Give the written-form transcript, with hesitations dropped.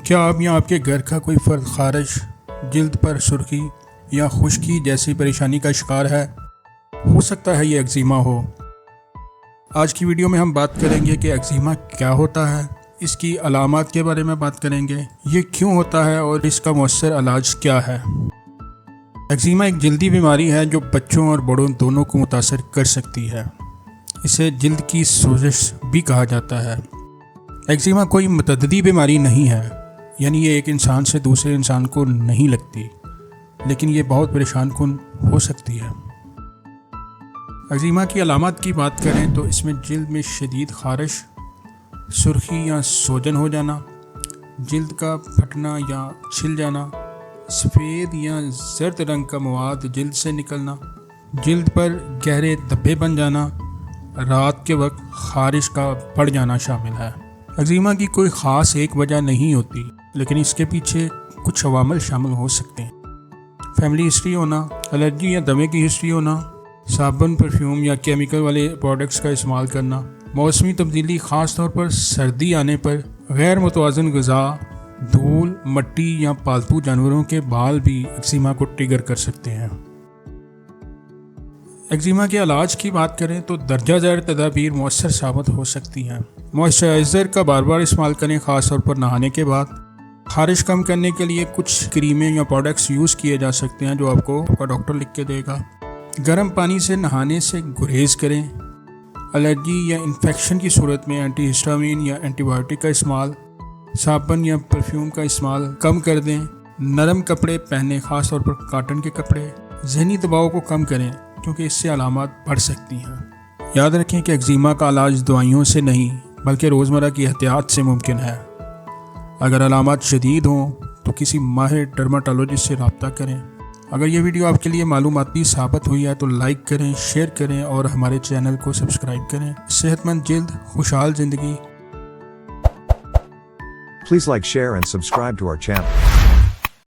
کیا آپ یا آپ کے گھر کا کوئی فرد خارش، جلد پر سرخی یا خشکی جیسی پریشانی کا شکار ہے؟ ہو سکتا ہے یہ ایگزیما ہو۔ آج کی ویڈیو میں ہم بات کریں گے کہ ایگزیما کیا ہوتا ہے، اس کی علامات کے بارے میں بات کریں گے، یہ کیوں ہوتا ہے اور اس کا مؤثر علاج کیا ہے۔ ایگزیما ایک جلدی بیماری ہے جو بچوں اور بڑوں دونوں کو متاثر کر سکتی ہے۔ اسے جلد کی سوزش بھی کہا جاتا ہے۔ ایگزیما کوئی متعدی بیماری نہیں ہے، یعنی یہ ایک انسان سے دوسرے انسان کو نہیں لگتی، لیکن یہ بہت پریشان کن ہو سکتی ہے۔ ایگزیما کی علامات کی بات کریں تو اس میں جلد میں شدید خارش، سرخی یا سوجن ہو جانا، جلد کا پھٹنا یا چھل جانا، سفید یا زرد رنگ کا مواد جلد سے نکلنا، جلد پر گہرے دھبے بن جانا، رات کے وقت خارش کا بڑھ جانا شامل ہے۔ ایگزیما کی کوئی خاص ایک وجہ نہیں ہوتی، لیکن اس کے پیچھے کچھ عوامل شامل ہو سکتے ہیں۔ فیملی ہسٹری ہونا، الرجی یا دمے کی ہسٹری ہونا، صابن، پرفیوم یا کیمیکل والے پروڈکٹس کا استعمال کرنا، موسمی تبدیلی خاص طور پر سردی آنے پر، غیر متوازن غذا، دھول، مٹی یا پالتو جانوروں کے بال بھی ایگزیما کو ٹریگر کر سکتے ہیں۔ ایگزیما کے علاج کی بات کریں تو درجہ ذیل تدابیر مؤثر ثابت ہو سکتی ہیں۔ موئسچرائزر کا بار بار استعمال کریں، خاص طور پر نہانے کے بعد۔ خارش کم کرنے کے لیے کچھ کریمیں یا پروڈکٹس یوز کیے جا سکتے ہیں جو آپ کو ڈاکٹر لکھ کے دے گا۔ گرم پانی سے نہانے سے گریز کریں۔ الرجی یا انفیکشن کی صورت میں اینٹی ہسٹامین یا اینٹی بائیوٹک کا استعمال، صابن یا پرفیوم کا استعمال کم کر دیں۔ نرم کپڑے پہنیں، خاص طور پر کاٹن کے کپڑے۔ ذہنی دباؤ کو کم کریں کیونکہ اس سے علامات بڑھ سکتی ہیں۔ یاد رکھیں کہ ایگزیما کا علاج دوائیوں سے نہیں بلکہ روزمرہ کی احتیاط سے ممکن ہے۔ اگر علامات شدید ہوں تو کسی ماہر ڈرماٹولوجسٹ سے رابطہ کریں۔ اگر یہ ویڈیو آپ کے لیے معلوماتی ثابت ہوئی ہے تو لائک کریں، شیئر کریں اور ہمارے چینل کو سبسکرائب کریں۔ صحت مند جلد، خوشحال زندگی۔ Please like, share and subscribe to our channel.